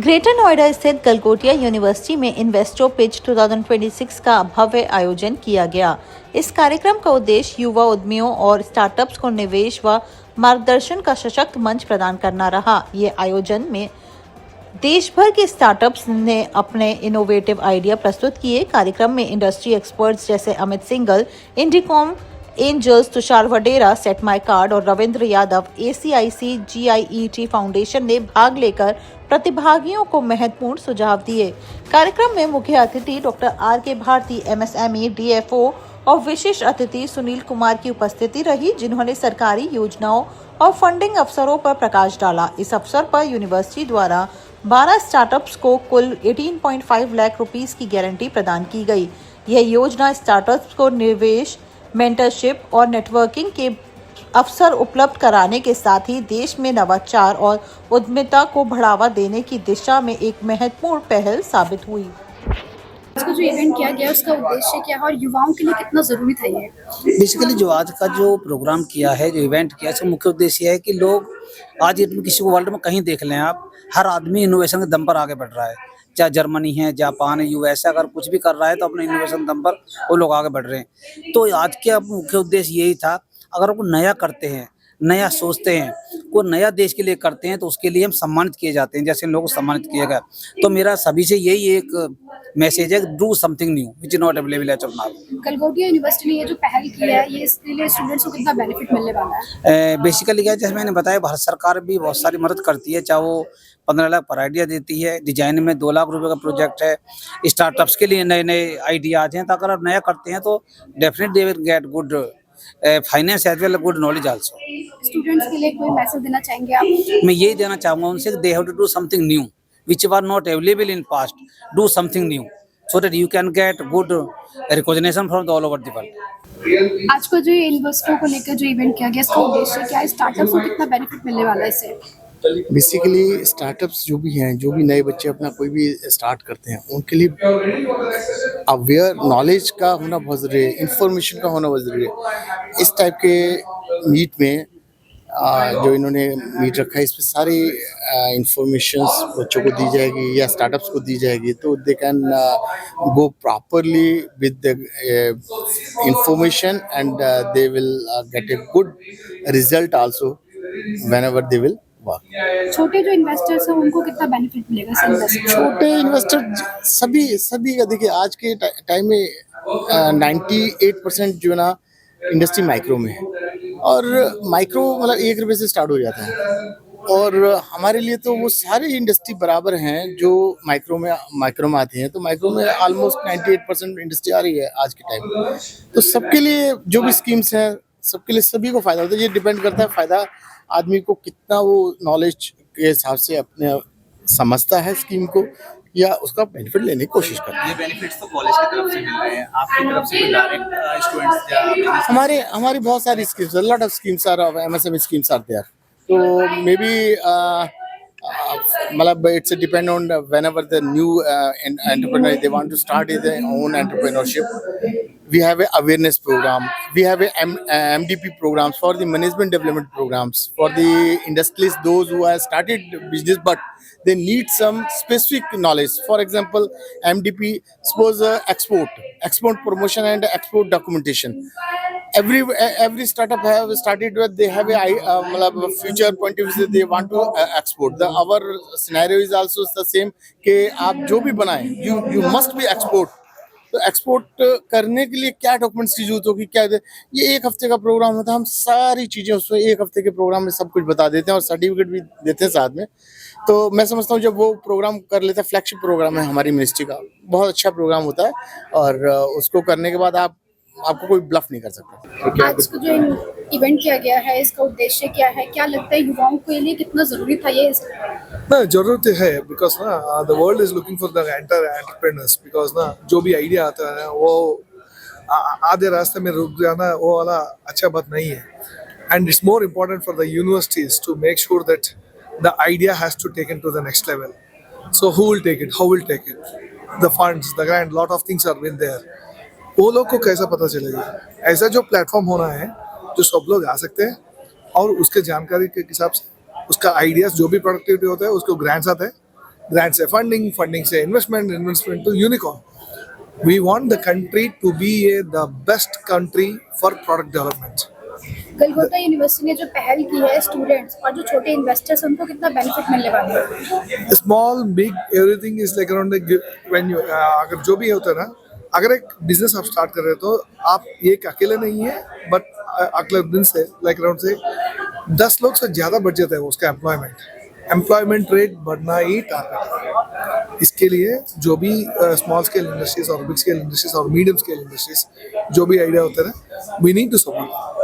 Greater Noida स्थित Galgotia university में इन्वेस्टो pitch 2026 का भव्य आयोजन किया गया। इस कार्यक्रम का उद्देश्य युवा उद्यमियों और स्टार्टअप्स को निवेश व मार्गदर्शन का सशक्त मंच प्रदान करना रहा। ये आयोजन में देश भर के स्टार्टअप्स ने अपने इनोवेटिव आइडिया प्रस्तुत किए। कार्यक्रम में इंडस्ट्री एक्सपर्ट्स जैसे Amit Singhal, Indicom Angels, Tushar Vadera, Set My Card और Ravindra Yadav, ACIC GIET foundation ने भाग लेकर प्रतिभागियों को महत्वपूर्ण सुझाव दिए। कार्यक्रम में मुख्य अतिथि doctor RK Bharti, MSME DFO और विशिष्ट अतिथि सुनील कुमार की उपस्थिति रही, जिन्होंने सरकारी योजनाओं और फंडिंग अवसरों पर प्रकाश डाला। इस अवसर पर यूनिवर्सिटी द्वारा 12 स्टार्टअप्स को कुल 18.5 लाख रुपीस की गारंटी प्रदान की गई। यह योजना स्टार्टअप्स को निवेश, मेंटरशिप और नेटवर्किंग के अवसर उपलब्ध कराने के साथ ही देश में नवाचार और उद्यमिता को बढ़ावा देने की दिशा में एक महत्वपूर्ण पहल साबित हुई। आज का जो इवेंट किया गया उसका उद्देश्य क्या है और युवाओं के लिए कितना जरूरी था ये? बेसिकली जो आज का जो प्रोग्राम किया है, जो इवेंट किया है, इसका मुख्य उद्देश्य है कि लोग आज डेट में किसी को वर्ल्ड में कहीं देख लें आप, हर आदमी इनोवेशन के दम पर आगे बढ़ रहा है। चाहे जर्मनी है, जापान है, US अगर कुछ भी कर रहा है तो अपने इनोवेशन दम पर वो लोग आगे बढ़ रहे हैं। तो आज के मुख्य उद्देश्य यही था, अगर वो नया करते हैं, नया सोचते हैं, को नया देश के लिए करते हैं तो उसके लिए हम सम्मानित किए जाते हैं, जैसे इन लोगों को सम्मानित किया गया। तो मेरा सभी से यही एक मैसेज है, do something new which is not available as of now. Galgotia university ने ये जो पहल की है, ये इसके लिए स्टूडेंट्स को कितना बेनिफिट मिलने वाला है? बेसिकली क्या है, जैसे मैंने बताया, भारत सरकार भी बहुत सारी मदद करती है, चाहे वो 15 लाख पर आइडिया देती है, डिजाइन में 2 लाख रुपए का प्रोजेक्ट है, स्टार्टअप्स के लिए नए नए आइडियाज हैं। तो अगर आप नया करते हैं तो definitely they will get good finance as well good knowledge also. Students के लिए कोई मैसेज देना चाहेंगे आप? मैं यही देना चाहूंगा उनसे, they have to do something new which were not available in past. Do something new so that you can get good recognition from all over the world. आज को जो यूनिवर्सिटी को लेकर जो इवेंट किया गया, इसका उद्देश्य क्या है? स्टार्टअप्स को कितना बेनिफिट मिलने वाला है इससे? बेसिकली स्टार्टअप्स जो भी हैं, जो भी नए बच्चे अपना कोई भी स्टार्ट करते हैं, उनके लिए अवेयर नॉलेज का होना बहुत ज़रूरी है, इंफॉर्मेशन का होना बहुत ज़रूरी है। इस टाइप के मीट में जो इन्होंने मीट रखा है, इसमें सारी इंफॉर्मेशंस बच्चों को दी जाएगी या स्टार्टअप्स को दी जाएगी, तो they can go properly with the information and they will gate a good result also whenever they will work. छोटे जो इन्वेस्टर्स हैं उनको कितना बेनिफिट मिलेगा इससे? इन्वेस्टर छोटे इन्वेस्टर सभी का देखिए, आज के टाइम में 98% जो है ना इंडस्ट्री माइक्रो में है, और माइक्रो मतलब 1 रुपये से स्टार्ट हो जाता है। और हमारे लिए तो वो सारी इंडस्ट्री बराबर हैं जो माइक्रो में आती हैं। तो माइक्रो में ऑलमोस्ट 98% इंडस्ट्री आ रही है आज के टाइम में। तो सबके लिए जो भी स्कीम्स हैं, सबके लिए सभी को फ़ायदा होता है। ये डिपेंड करता है फ़ायदा आदमी को कितना वो नॉलेज के हिसाब से अपने समझता है स्कीम को, या उसका बेनिफिट लेने की कोशिश करता है। ये बेनिफिट्स तो कॉलेज की तरफ से मिल रहे हैं, आपकी तरफ से कोई डायरेक्ट स्टूडेंट्स या बिजनेस? हमारी बहुत सारी schemes, lot of schemes are, MSME schemes are there. तो मे बी मतलब it's depend on whenever the new entrepreneur they want to start their own entrepreneurship. We have a awareness program, we have a MDP programs for the management development programs for the industrialists, those who have started business but they need some specific knowledge. For example, MDP, suppose export promotion and export documentation. Every startup have started with, they have a future point of view, they want to export. Our scenario is also the same कि आप जो भी बनाएं, you must be export. तो export करने के लिए क्या डॉक्यूमेंट्स की जरूरत होगी, क्या ये 1 हफ्ते का प्रोग्राम होता है। हम सारी चीज़ें उसमें 1 हफ्ते के प्रोग्राम में सब कुछ बता देते हैं और सर्टिफिकेट भी देते हैं साथ में। तो मैं समझता हूँ जब वो प्रोग्राम कर लेता है, फ्लैगशिप प्रोग्राम है हमारी मिनिस्ट्री का, बहुत अच्छा प्रोग्राम होता है, और उसको करने के बाद आपको कोई ब्लफ नहीं कर सकता। आज को जो इवेंट किया गया है, इसका उद्देश्य क्या है? क्या लगता है युवाओं के लिए कितना जरूरी था ये? ना जरूरत है, बिकॉज ना the world is looking for the entrepreneurs, because ना जो भी आइडिया आता है ना वो आधे रास्ते में रुक जाना, वो वाला अच्छा बात नहीं है। And it's more important for the universities to make sure that the idea has to taken to the next level. So who will take it, how will take it, the funds, the grant, lot of things are been there. वो लोग को कैसा पता चलेगा? ऐसा जो platform होना है जो सब लोग आ सकते हैं और उसके जानकारी के हिसाब से उसका आइडियाज जो भी प्रोडक्टिविटी होता है उसको ग्रांट्स आते हैं ग्रांट से फंडिंग से investment to unicorn. We want the country to be the best country for product development. Galgotia University ने जो पहल की है स्टूडेंट्स और जो छोटे इन्वेस्टर्स उनको कितना बेनिफिट मिलने वाला है? Small big everything is like around when you अगर जो भी होता है ना, अगर एक बिजनेस आप स्टार्ट कर रहे हो तो आप एक अकेले नहीं है, बट अगले दिन से लाइक अराउंड से 10 लोग से ज़्यादा बढ़ जाता है उसका एम्प्लॉयमेंट रेट बढ़ना ही टारगेट है। इसके लिए जो भी स्मॉल स्केल इंडस्ट्रीज और बिग स्केल इंडस्ट्रीज और मीडियम स्केल इंडस्ट्रीज जो भी आइडिया होता है ना, वी नीड टू सपोर्ट।